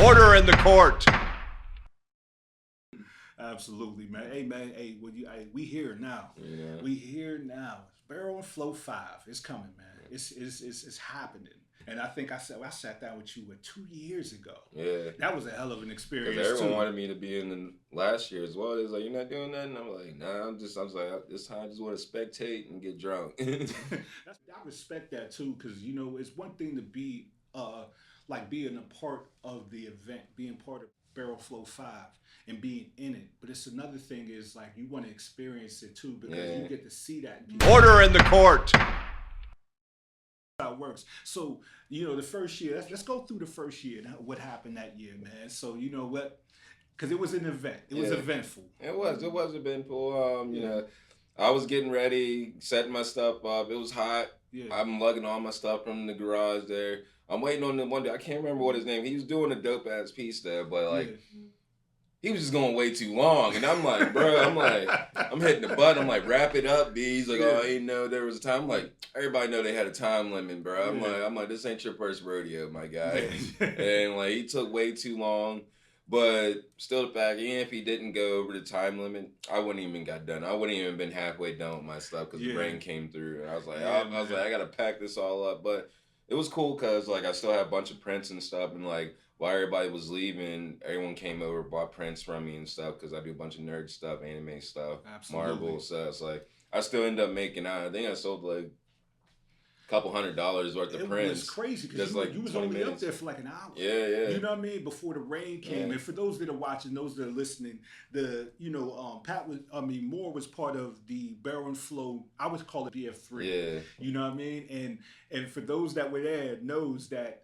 Order in the court. Absolutely, man. Hey, man. Hey, we here now. Yeah. We here now. Barrel and Flow 5. It's coming, man. It's happening. And I think I sat down with you 2 years ago. Yeah. That was a hell of an experience. Because everyone too. wanted me to be in the last year as well. It was like, you're not doing nothing? I'm like, nah, I was like, this time I just want to spectate and get drunk. I respect that too, because it's one thing to be like being a part of the event, being part of Barrel Flow 5 and being in it. But it's another thing is like you want to experience it too, because you get to see that. Order in the court. How it works. So, the first year, let's go through the first year, what happened that year, man. So, you know what? Because it was an event. It was eventful. It was eventful. I was getting ready, setting my stuff up. It was hot. Yeah. I'm lugging all my stuff from the garage there. I'm waiting on the one day. I can't remember what his name. He was doing a dope ass piece there, but he was just going way too long. And I'm like, bro, I'm hitting the button. I'm like, wrap it up, B. He's like, oh, I didn't know there was a time. I'm like, everybody know they had a time limit, bro. I'm like, this ain't your first rodeo, my guy. And like, he took way too long. But still, the fact, even if he didn't go over the time limit, I wouldn't even got done. I wouldn't even been halfway done with my stuff because the rain came through. And I was like, I gotta pack this all up. But it was cool because like I still had a bunch of prints and stuff, and like while everybody was leaving, everyone came over, bought prints from me and stuff because I do a bunch of nerd stuff, anime stuff, Marvel. So it's like I still end up making out. I think I sold like couple $100 worth of prints. It was crazy because you was only up there for like an hour. Yeah. You know what I mean? Before the rain came. And for those that are watching, those that are listening, Moore was part of the Barrel and Flow. I would call it BF3. Yeah. You know what I mean? And for those that were there, knows that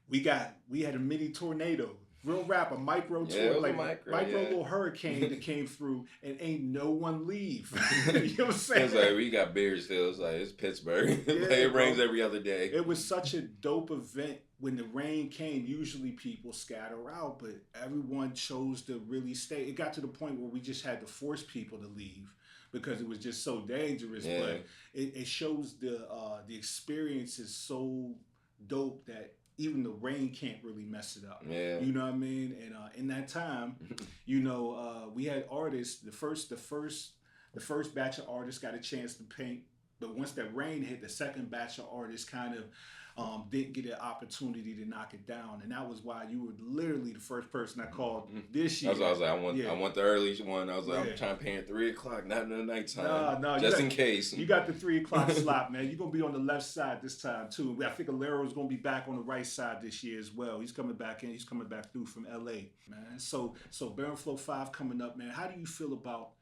we had a mini tornado. Real rap, a micro little hurricane that came through and ain't no one leave. You know what I'm saying? It's like we got beer still. It's like it's Pittsburgh. It rains every other day. It was such a dope event. When the rain came, usually people scatter out, but everyone chose to really stay. It got to the point where we just had to force people to leave because it was just so dangerous. Yeah. But it shows the experience is so dope that even the rain can't really mess it up. Yeah. You know what I mean? And in that time, we had artists. The first batch of artists got a chance to paint, but once that rain hit, the second batch of artists kind of didn't get an opportunity to knock it down, and that was why you were literally the first person I called this year. I was like, I want the early one. I was like, I'm trying to paint at 3:00, not in the nighttime. No, just in case. You got the 3:00 slot, man. You're gonna be on the left side this time too. I think Alero's gonna be back on the right side this year as well. He's coming back in. He's coming back through from LA, man. So Barrel Flow 5 coming up, man. How do you feel about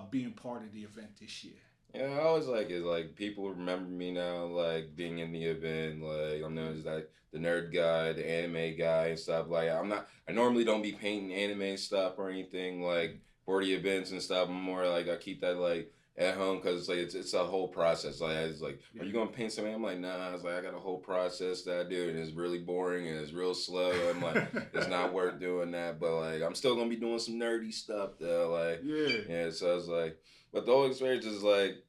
being part of the event this year? Yeah, I always like it. Like people remember me now, like being in the event. Like I'm known as like the nerd guy, the anime guy, and stuff. Like I normally don't be painting anime stuff or anything like for the events and stuff. I'm more like I keep that like at home because it's like it's a whole process. Like it's like, are you gonna paint something? I'm like, nah. I was like, I got a whole process that I do, and it's really boring and it's real slow. I'm like, it's not worth doing that. But like, I'm still gonna be doing some nerdy stuff though. Like, yeah. So I was like. But the whole experience is like,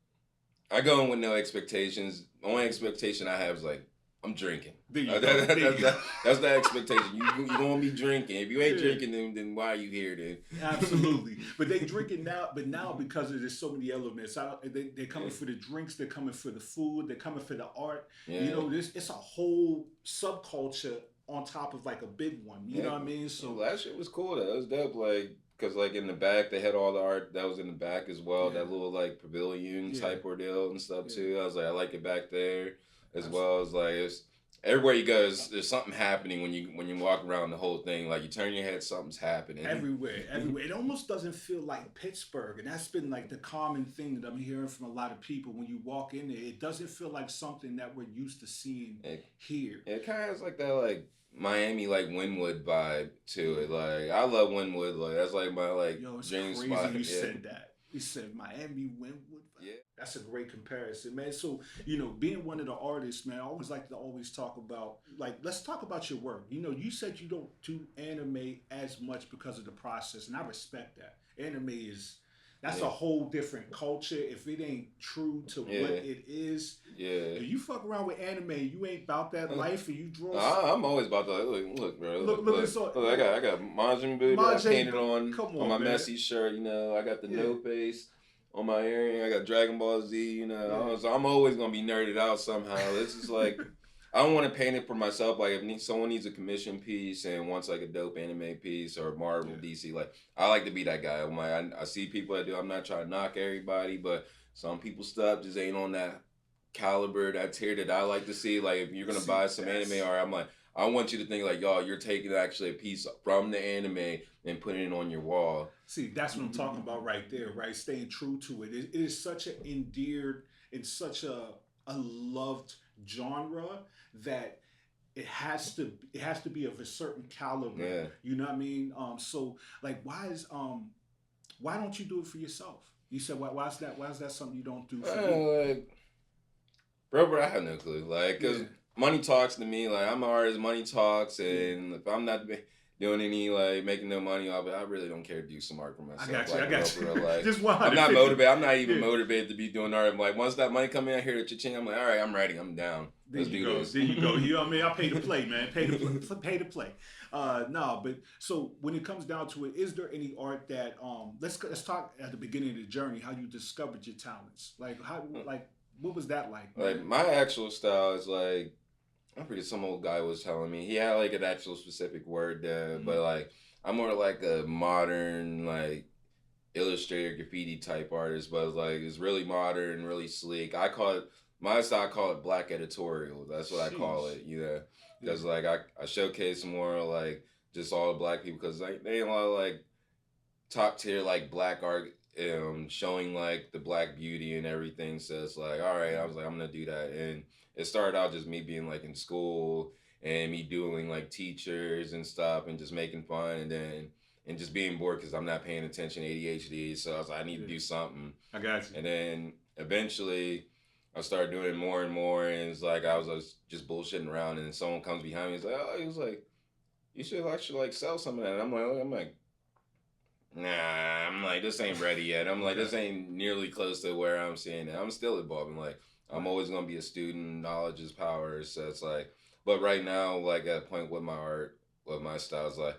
I go in with no expectations. The only expectation I have is like, I'm drinking. That's the expectation. You gonna be drinking. If you ain't drinking, then why are you here then? Absolutely. But they drinking now. But now because there's so many elements, they're coming for the drinks. They're coming for the food. They're coming for the art. Yeah. It's a whole subculture on top of like a big one. You know what I mean? So that shit was cool. That was dope. Like. Because, like, in the back, they had all the art that was in the back as well. That little, like, pavilion type ordeal and stuff, too. I was like, I like it back there as well. As like, it's everywhere you go, there's something happening when you walk around the whole thing. Like, you turn your head, something's happening. Everywhere. It almost doesn't feel like Pittsburgh. And that's been, like, the common thing that I'm hearing from a lot of people. When you walk in there, it doesn't feel like something that we're used to seeing here. It kind of has, like, that, like, Miami like Wynwood vibe to it. Like I love Wynwood. Like that's like my like dream crazy spot. You said that. You said Miami Wynwood. Yeah, that's a great comparison, man. So being one of the artists, man, I always like to talk about let's talk about your work. You said you don't do anime as much because of the process, and I respect that. Anime That's a whole different culture. If it ain't true to what it is, if you fuck around with anime, you ain't about that life, and you draw. I'm always about that. Look, bro. Look, I got Majin Buu that I painted on my messy shirt. You know, I got the no face on my earring. I got Dragon Ball Z. You know, so I'm always gonna be nerded out somehow. It's just like. I don't want to paint it for myself. Like, if someone needs a commission piece and wants like a dope anime piece or Marvel, DC, like I like to be that guy. I'm like, I see people that do. I'm not trying to knock everybody, but some people's stuff just ain't on that caliber, that tier that I like to see. Like, if you're gonna buy some anime art, I'm like, I want you to think like, y'all, you're taking actually a piece from the anime and putting it on your wall. See, that's what I'm talking about right there, right? Staying true to it. It is such an endeared and such a loved genre that it has to be of a certain caliber. Yeah. You know what I mean? So like, why don't you do it for yourself? You said why is that something you don't do for you? Like, bro, I have no clue. Like, cause money talks to me. Like, I'm an artist. Money talks, and if I'm not doing any like making no money off it, I really don't care to do some art for myself. I got you. Like, Just I'm not motivated. I'm not even motivated to be doing art. I'm like, once that money come in, I hear the cha-ching, I'm like, all right, I'm ready. I'm down. Let's do this. There you go. You know what I mean? I pay to play, man. Pay to play. No, but so when it comes down to it, is there any art that let's talk at the beginning of the journey, how you discovered your talents? Like what was that like? Man? Like, my actual style is like, I forget, some old guy was telling me he had like an actual specific word there, but like I'm more like a modern like illustrator graffiti type artist, but it's like it's really modern, really sleek. I call it black editorial. That's what I call it, you know, because like I showcase more like just all the black people, because like they ain't a lot of like top tier like black art showing like the black beauty and everything. So it's like, all right, I was like, I'm gonna do that. And it started out just me being like in school and me doing like teachers and stuff and just making fun, and just being bored because I'm not paying attention, ADHD. So I was like, I need to do something. I got you. And then eventually I started doing it more and more, and it's like I was just bullshitting around, and then someone comes behind me and he was like, you should actually like sell some of that. And I'm like, nah, I'm like, this ain't ready yet. I'm like, this ain't nearly close to where I'm seeing it. I'm still evolving. Like, I'm always going to be a student. Knowledge is power. So it's like, but right now, like at a point with my art, with my style, it's like,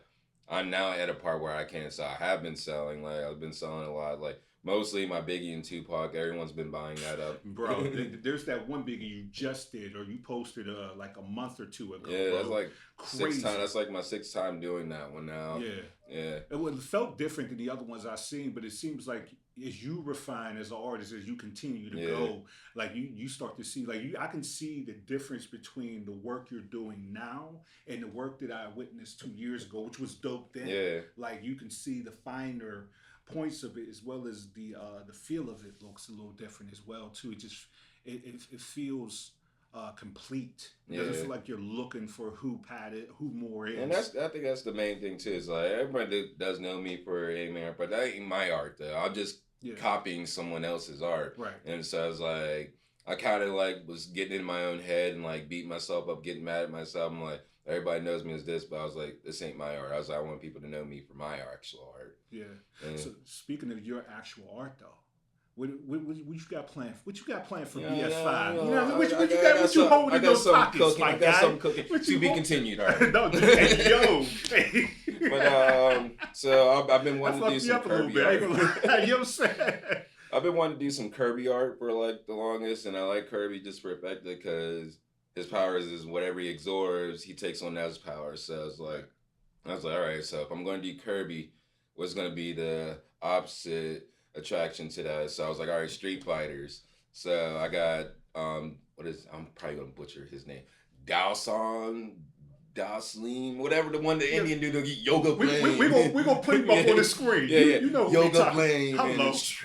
I'm now at a part where I can't sell. I have been selling. Like, I've been selling a lot. Like, mostly my Biggie and Tupac. Everyone's been buying that up. Bro, there's that one Biggie you just did, or you posted like a month or two ago. Yeah, bro. that's like crazy. 6 times. That's like my 6th time doing that one now. Yeah. It felt different than the other ones I've seen, but it seems like as you refine as an artist, as you continue to go, like you start to see, like I can see the difference between the work you're doing now and the work that I witnessed 2 years ago, which was dope then. Yeah. Like you can see the finer points of it, as well as the feel of it looks a little different as well too. It just it feels complete. It doesn't feel like you're looking for who more is. And I think that's the main thing too. Is like everybody does know me for anime art, but that ain't my art though. I'm just copying someone else's art. Right. And so I was like, I kind of like was getting in my own head and like beating myself up, getting mad at myself. I'm like, everybody knows me as this, but I was like, this ain't my art. I was like, I want people to know me for my actual art. Yeah. So speaking of your actual art though, what you got planned? What you got planned for BS5? You know what I mean? What you holding in those pockets? I got something cooking. To be continued. All right. No, yo. But so I've been wanting to do some Kirby art. You know what I'm saying? I've been wanting to do some Kirby art for like the longest, and I like Kirby just for effect because his powers is whatever he absorbs, he takes on as power. So it's like, I was like, all right, so if I'm going to do Kirby, what's going to be the opposite attraction to that? So I was like, all right, Street Fighters. So I got, I'm probably going to butcher his name, Daoslim, whatever the one, the Indian dude, the yoga plane. We're going to put him up on the screen. Yeah. You know yoga plane. Hello. So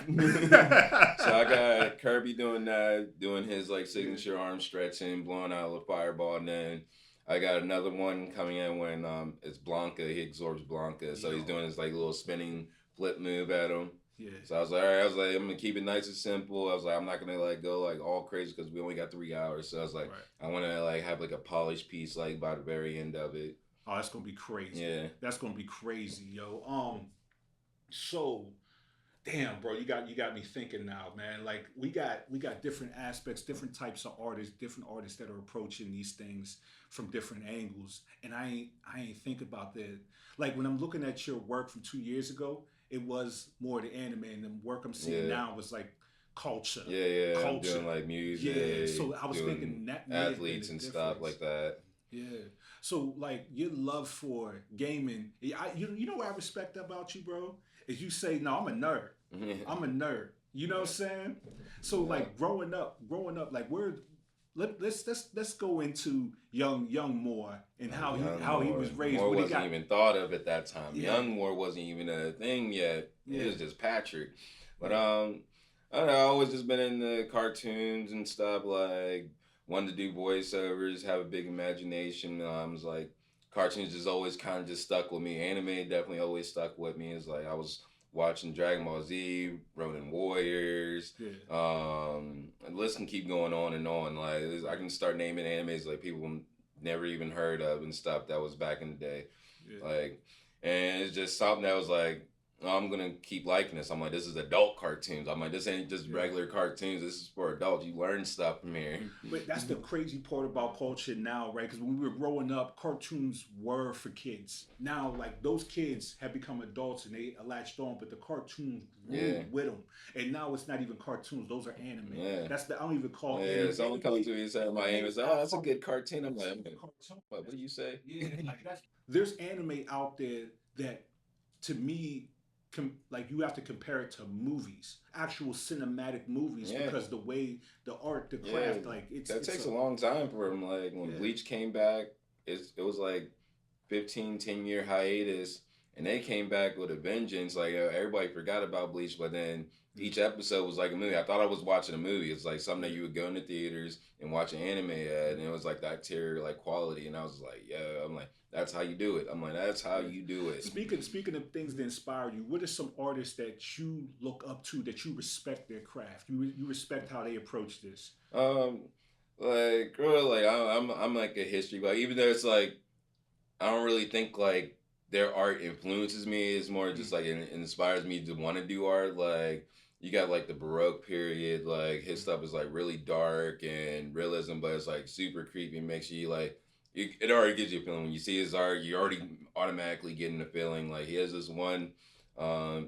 I got Kirby doing that, doing his like signature arm stretching, blowing out a fireball, and then I got another one coming in when it's Blanca. He absorbs Blanca, so he's doing his like little spinning flip move at him. Yeah. So I was like, all right, I'm gonna keep it nice and simple. I was like, I'm not gonna like go like all crazy because we only got 3 hours. So I was like, I want to like have like a polished piece like by the very end of it. Oh, that's gonna be crazy. Yeah, that's gonna be crazy, yo. So Damn, bro, you got me thinking now, man. Like we got different aspects, different types of artists, different artists that are approaching these things from different angles. And I ain't think about that. Like when I'm looking at your work from 2 years ago, it was more the anime, and the work I'm seeing Yeah. now was like culture. Yeah, I'm Culture. doing like music, Yeah. So I was doing thinking that may have been athletes the and stuff difference. like that. Yeah. So like your love for gaming, you know what I respect about you, bro? Is you say, no, I'm a nerd. I'm a nerd. You know what I'm saying? So Yeah. like growing up, like let's go into young Moore and how he was raised. Moore What he wasn't got. even thought of at that time. Yeah. Young Moore wasn't even a thing yet. Yeah. It was just Patrick. But Yeah. I don't know, I always just been in the cartoons and stuff. Like wanted to do voiceovers, have a big imagination. Was like cartoons just always kind of just stuck with me. Anime definitely always stuck with me. It's like I was watching Dragon Ball Z, Ronin Warriors. Yeah. And the list can keep going on and on. Like I can start naming animes like people never even heard of and stuff that was back in the day. Yeah. Like, and it's just something that was like, oh, I'm gonna keep liking this. I'm like, this is adult cartoons. I'm like, this ain't just Yeah. regular cartoons. This is for adults. You learn stuff from here. But that's the crazy part about culture now, right? Because when we were growing up, cartoons were for kids. Now, like those kids have become adults and they latched on, but the cartoons grew Yeah. with them. And now it's not even cartoons; those are anime. Yeah. I don't even call Yeah, anime. someone comes to me and said my aim is, oh, that's a good cartoon. I'm like, what do you say? Yeah, like there's anime out there that, to me, like you have to compare it to movies, actual cinematic movies, Yeah. because the way the art, the Yeah, craft, like that takes a long time for him. Like when Yeah. Bleach came back, it was like 10-year hiatus, and they came back with a vengeance. Like everybody forgot about Bleach, but then each episode was like a movie. I thought I was watching a movie. It's like something that you would go into theaters and watch an anime at, and it was like that tier like quality. And I was like, yeah, I'm like, that's how you do it. I'm like, that's how you do it. Speaking of things that inspire you, what are some artists that you look up to, that you respect their craft? You respect how they approach this. Like really, like I'm like a history buff. Even though it's like I don't really think like their art influences me. It's more just like it inspires me to want to do art. Like you got like the Baroque period. Like his stuff is like really dark and realism, but it's like super creepy. Makes you like it already gives you a feeling when you see his art. You're already automatically getting the feeling. Like he has this one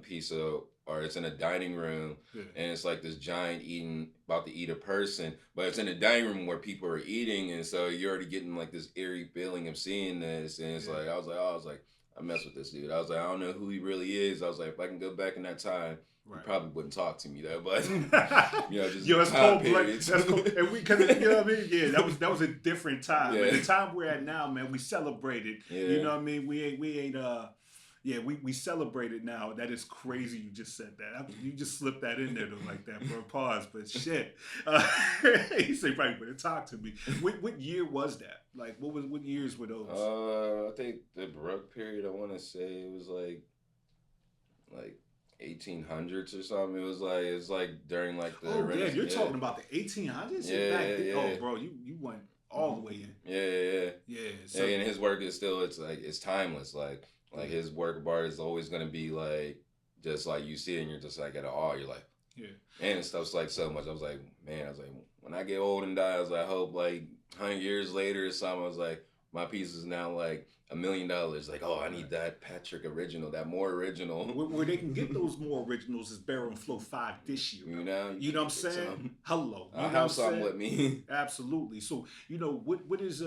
piece of art. It's in a dining room, Yeah. and it's like this giant about to eat a person, but it's in a dining room where people are eating, and so you're already getting like this eerie feeling of seeing this, and it's Yeah. like I was like, I mess with this dude. I was like, I don't know who he really is. I was like, if I can go back in that time, he Right. probably wouldn't talk to me though. But just Yo, that's time cold blood. periods. That's cold. And we, cause you know what I mean? Yeah, that was a different time. Yeah. And the time we're at now, man, we celebrated. Yeah. You know what I mean? We ain't yeah, we celebrate it now. That is crazy. You just said that. You just slipped that in there though, like that for a pause. But shit, he said probably wouldn't talk to me. What year was that? Like, what years were those? I think the Baroque period. I want to say it was like 1800s or something. It's like during like the Oh, damn, you're yeah. talking about the 1800s? Yeah, Back then? yeah. Oh, bro, you went all the way in. Yeah. Yeah. So, Yeah, and his work is still it's timeless. Like his work of art is always gonna be like just like you see it and you're just like at awe. You're like, yeah. and stuff's like so much. I was like, when I get old and die, I was like, I hope like 100 years later or something. I was like, my piece is now like $1 million. Like, oh, I need that Patrick original, that more original. Where they can get those more originals is Barrel and Flow 5 this year. You know You know what I'm saying? Hello. You I know what I'm have something saying? with me. Absolutely. So, you know, what is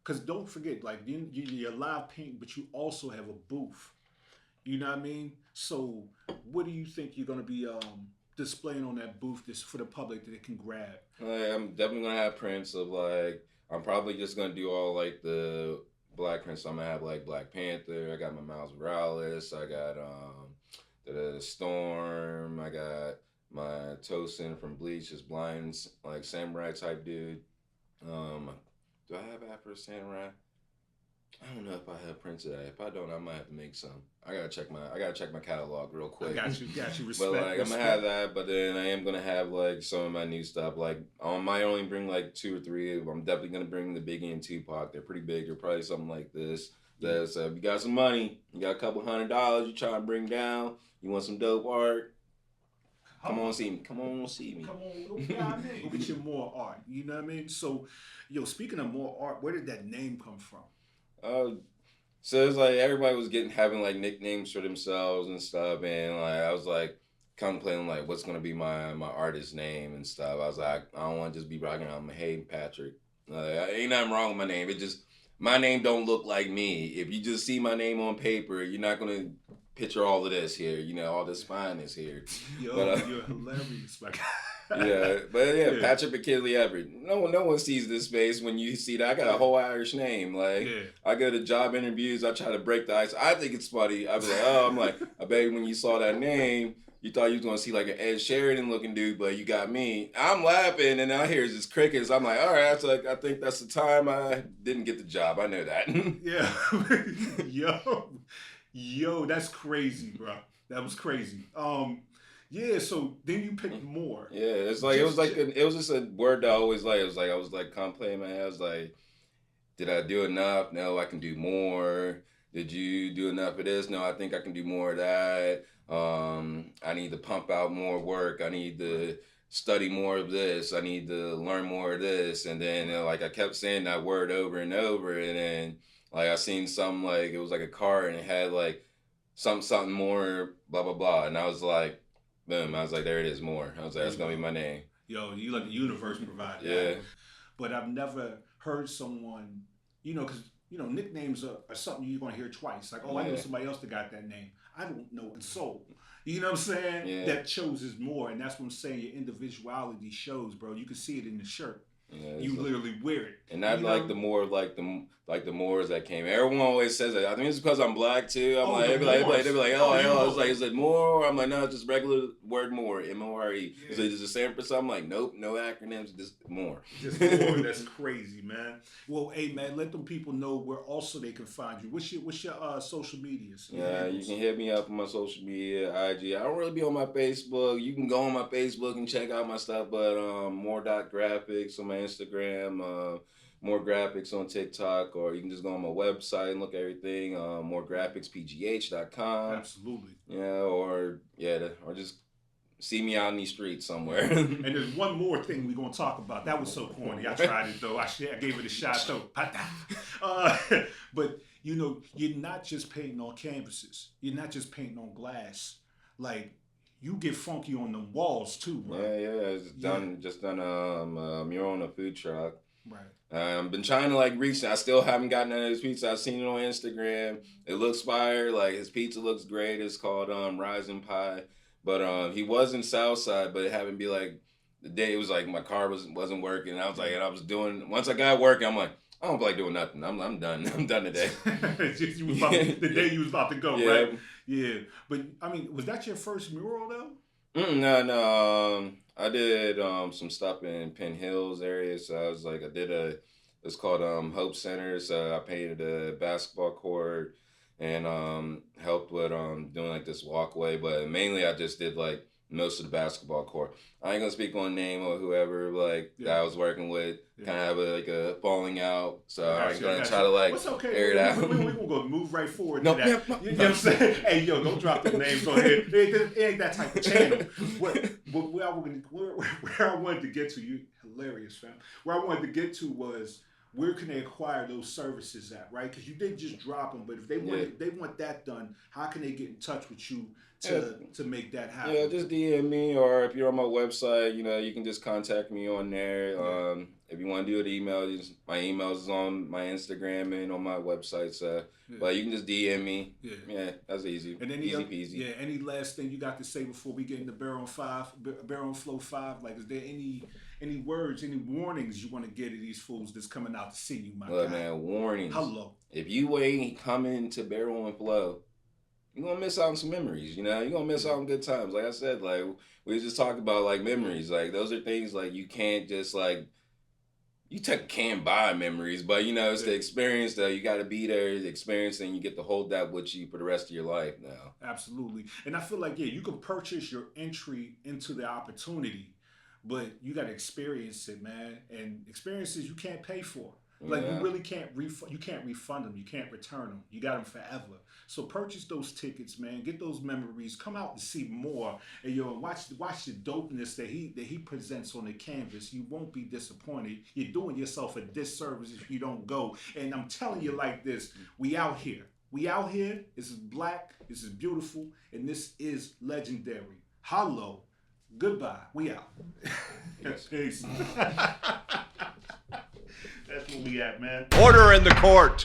because don't forget, like you're live painting, but you also have a booth. You know what I mean? So, what do you think you're gonna be displaying on that booth this for the public that they can grab? Like, I'm definitely gonna have prints of like I'm probably just gonna do all like the black prints. I'm gonna have like Black Panther. I got my Miles Morales. I got the Storm. I got my Tosin from Bleach, this blind like samurai type dude. Do I have Afro Samurai? I don't know if I have prints of that. If I don't, I might have to make some. I gotta check my catalog real quick. Got you. Respect. But like I'm respect. gonna have that, but then I am gonna have like some of my new stuff. Like I might only bring like 2 or 3. I'm definitely gonna bring the Biggie and Tupac. They're pretty big. They're probably something like this. That if you got some money, you got a couple $100, you try to bring down. You want some dope art. Come on, see me. Come on, see me. Come on, go, yeah, I mean, go get your more art. You know what I mean? So, yo, speaking of more art, where did that name come from? Uh, so it's like everybody was having like nicknames for themselves and stuff, and like I was like contemplating like what's gonna be my artist name and stuff. I was like, I don't want to just be rocking out. Hey Patrick, ain't nothing wrong with my name. It just my name don't look like me. If you just see my name on paper, you're not gonna picture all of this here. You know, all this spine is here. Yo, But, you're hilarious, my guy. yeah, but yeah, Yeah. Patrick McKinley Everett. No one sees this face when you see that. I got a whole Irish name. Like Yeah. I go to job interviews, I try to break the ice. I think it's funny. I be like, oh, I'm like, I bet when you saw that name, you thought you was gonna see like an Ed Sheridan looking dude, but you got me. I'm laughing, and I hear this crickets. I'm like, all right, that's like, I think that's the time I didn't get the job. I know that. Yeah. Yo, that's crazy, bro. That was crazy. Yeah, so then you picked more. Yeah, it's like it was just a word that I always like. It was like I was like contemplating, man. I was like, did I do enough? No, I can do more. Did you do enough of this? No, I think I can do more of that. I need to pump out more work. I need to study more of this. I need to learn more of this. And then like I kept saying that word over and over, and then like I seen something like it was like a card and it had like something more blah blah blah, and I was like, boom. I was like, there it is, more. I was like, that's gonna be my name. Yo, you let the universe provide that. Yeah. But I've never heard someone, because nicknames are something you're gonna hear twice. Like, oh, I know Yeah. somebody else that got that name. I don't know it. So, you know what I'm saying? Yeah. That chooses more, and that's what I'm saying. Your individuality shows, bro. You can see it in the shirt. Yeah, You it's like- literally wear it. And that You like know? the more the Moors that came. Everyone always says that. I think it's because I'm black too. I'm Oh, like, the they be like, Moors. Oh, you know. it's like, is it more? I'm like, no, it's just regular word more, M-O-R-E. Yeah. Is it just the same for something? I'm like, nope, no acronyms, just more. Just more. That's crazy, man. Well, hey, man, let them people know where also they can find you. What's your social medias? Your Yeah, you handles? can hit me up on my social media, IG. I don't really be on my Facebook. You can go on my Facebook and check out my stuff, but more.graphics on my Instagram, more graphics on TikTok, or you can just go on my website and look at everything, moregraphicspgh.com. Absolutely. Yeah, or just see me out in these streets somewhere. And there's one more thing we're gonna talk about. That was so corny. I tried it though. I gave it a shot though. But you're not just painting on canvases. You're not just painting on glass. Like you get funky on the walls too, bro. Yeah. Just done a mural on a food truck. Right. I've been trying to like reach. I still haven't gotten none of his pizza. I've seen it on Instagram. It looks fire. Like his pizza looks great. It's called Rising Pie. But he was in Southside, but it happened to be like the day it was like my car wasn't working. And I was like, and I was doing once I got working, I'm like, I don't feel like doing nothing. I'm done. I'm done today. Just the day you was about to go, Yeah. right? Yeah. But I mean, was that your first mural though? No. I did some stuff in Penn Hills area. So I was like, it's called Hope Center. So I painted a basketball court and helped with doing like this walkway. But mainly I just did like most of the basketball court. I ain't gonna speak on name or whoever that I was working with. Yeah. Kind of have a falling out. So I'm Gotcha, gonna gotcha. try to like What's okay? air it out. We're gonna go move right forward No, to that. no, You know what I'm saying? Hey, yo, don't drop the names on here. It ain't that type of channel. Where I wanted to get to, you hilarious, fam. Where I wanted to get to was where can they acquire those services at, right? Because you didn't just drop them, but if they want that done, how can they get in touch with you to make that happen? Yeah, just DM me, or if you're on my website, you can just contact me on there. If you want to do an email, my email is on my Instagram and on my website. So, but you can just DM me. Yeah, that's easy. And Easy peasy. Yeah, any last thing you got to say before we get into Barrel Flow 5? Like, is there any words, any warnings you want to get to these fools that's coming out to see you, my Look, guy? man, warnings. Hello. If you ain't coming to Barrel and Flow, you're gonna miss out on some memories. You're gonna miss out on good times. Like I said, like we just talked about, like memories. Like those are things like you can't just like. You can't buy memories, but it's the experience though. You got to be there, the experience, and you get to hold that with you for the rest of your life now. Absolutely. And I feel like, you can purchase your entry into the opportunity, but you got to experience it, man. And experiences you can't pay for. Like Yeah. you really can't refund. You can't refund them. You can't return them. You got them forever. So purchase those tickets, man. Get those memories. Come out to see more, and watch the dopeness that he presents on the canvas. You won't be disappointed. You're doing yourself a disservice if you don't go. And I'm telling you like this: we out here. We out here. This is black. This is beautiful, and this is legendary. Hello. Goodbye. We out. Peace. That's where we at, man. Order in the court.